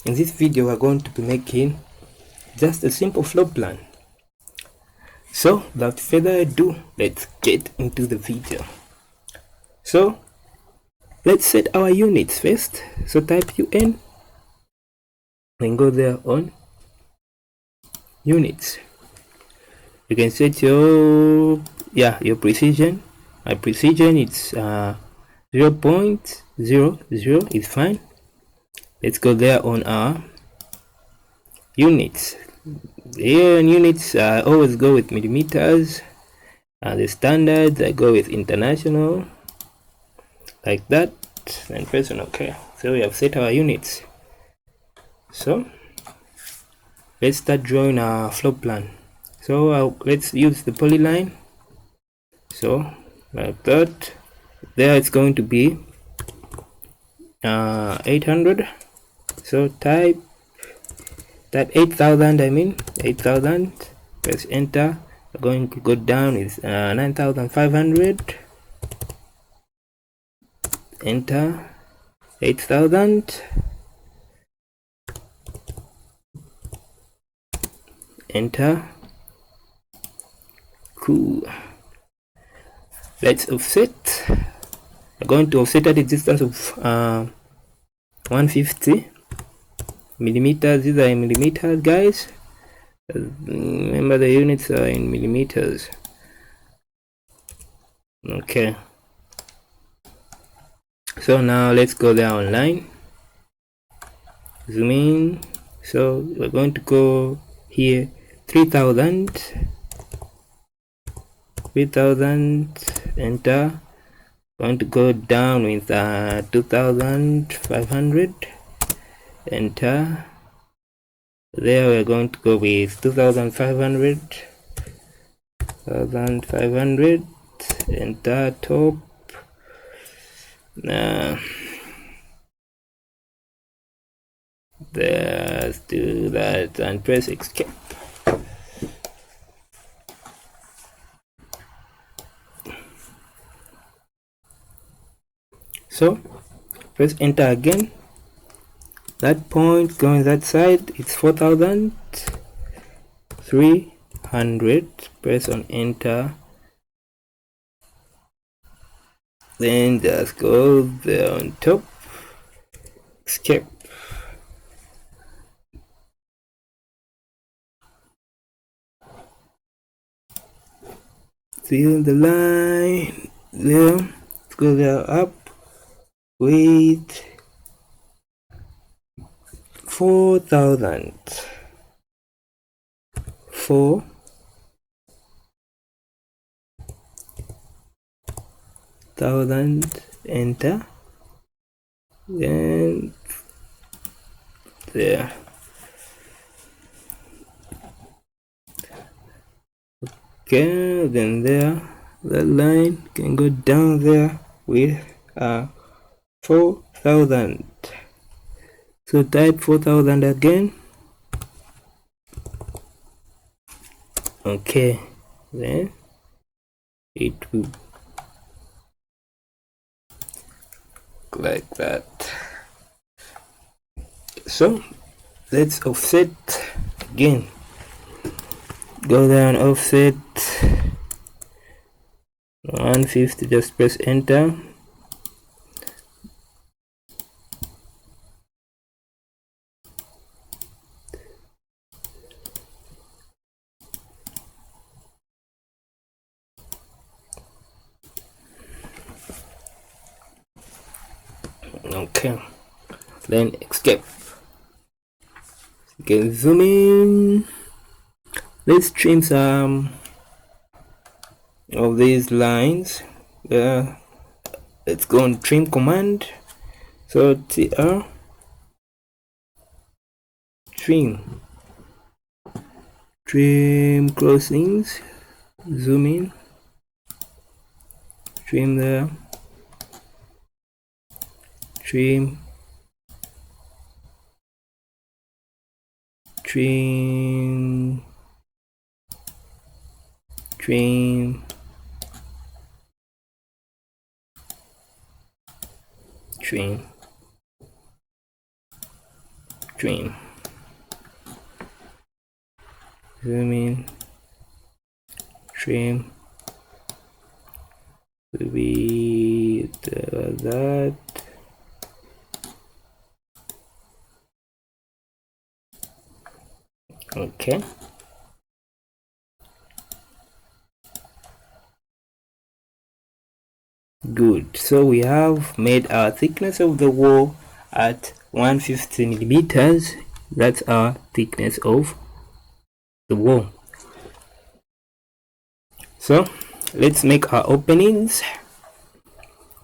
In this video we're going to be making just a simple floor plan. So without further ado, let's get into the video. So let's set our units first. So type UN, then go there on units. You can set your precision. My precision it's 0.00 is fine. Let's go there on our units. Here in units I always go with millimeters, and the standards I go with international, like that, and press on OK. So we have set our units. So let's start drawing our floor plan. So let's use the polyline. So like that, there it's going to be 800. So type that 8,000, I mean 8,000, press enter. We're going to go down is 9,500, enter. 8,000, enter. Cool. Let's offset. We're going to offset at a distance of 150 millimeters. These are in millimeters, guys. Remember the units are in millimeters. Okay, so now let's go there online, zoom in. So we're going to go here 3,000, enter. Going to go down with 2,500, enter. There we're going to go with 2,500, enter. Top. Let's do that and press escape. So press enter again. That point going that side, it's 4,300. Press on enter, then just go there on top, escape. See the line there. Let's go there up with 4,000. 4,000, enter, then there. Okay, then there, that line can go down there with 4,000. So type 4,000 again. Okay, then it will like that. So let's offset again. Go there and offset 150. Just press enter. Okay, then escape. You can zoom in. Let's trim some of these lines. Let's go on trim command. So tr trim crossings, zoom in, trim there, trim trim, zoom in, trim will be that. Okay, good. So we have made our thickness of the wall at 150 millimeters. That's our thickness of the wall. So let's make our openings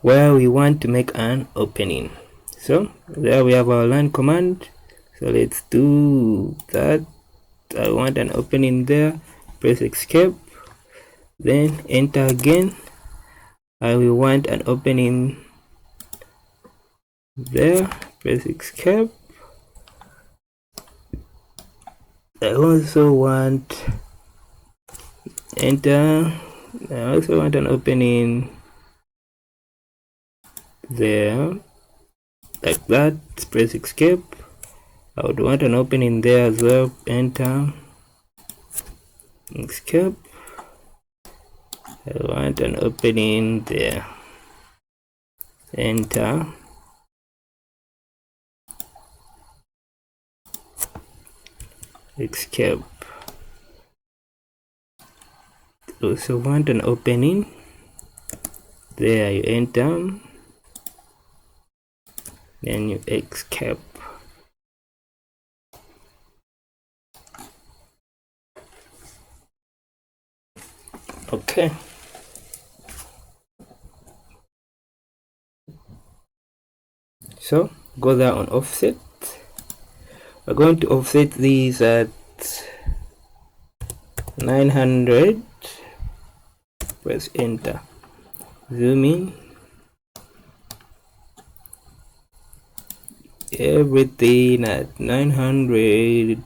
where we want to make an opening. So there we have our line command. So let's do that. I want an opening there. Press escape, then enter again. I will want an opening there. Press escape. I also want enter. I also want an opening there, like that. Press escape. I would want an opening there as well. Enter, escape. I want an opening there. Enter, escape. Also want an opening there. You enter, then you escape. Okay, so go there on offset. We're going to offset these at 900. Press enter, zoom in, everything at 900.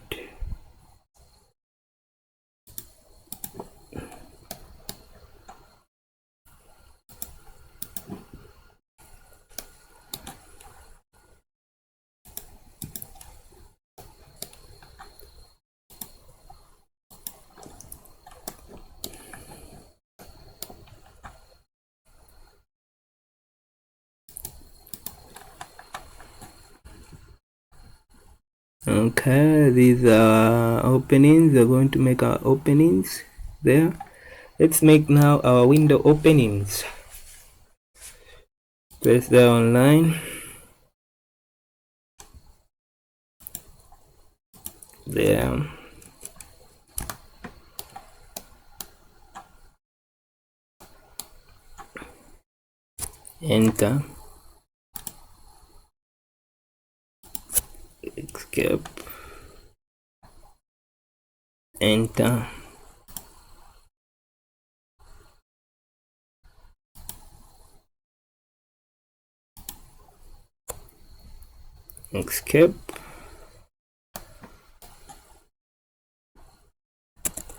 Okay, these are openings. We're going to make our openings there. Let's make now our window openings. Press there online. There. Enter. Escape. Enter. Escape.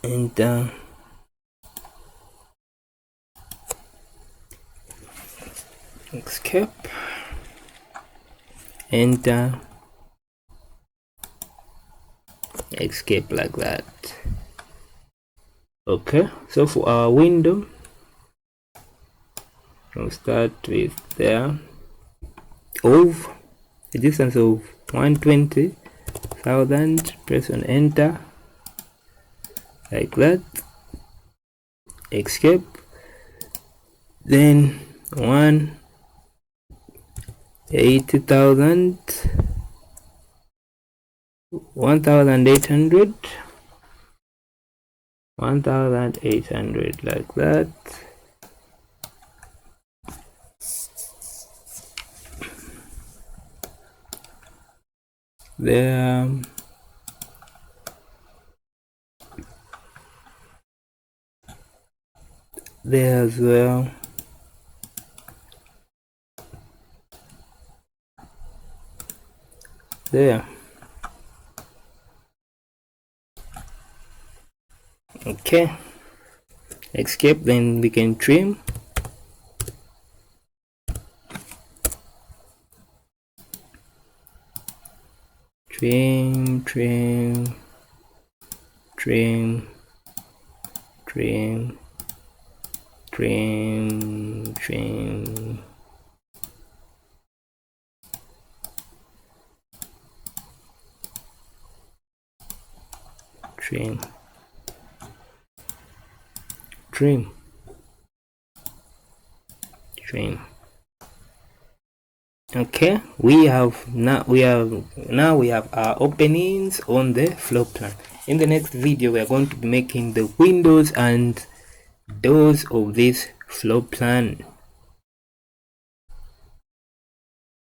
Enter. Escape. Enter. Escape, like that. Okay, so for our window, we'll start with there of a distance of 120,000. Press on enter, like that. Escape, then 180,000, 1,800, 1,800, like that. There, there as well. There. Okay, escape, then we can trim. trim, trim, trim, trim, trim, trim, trim, trim, trim. Okay, we have our openings on the floor plan. In the next video, we are going to be making the windows and doors of this floor plan.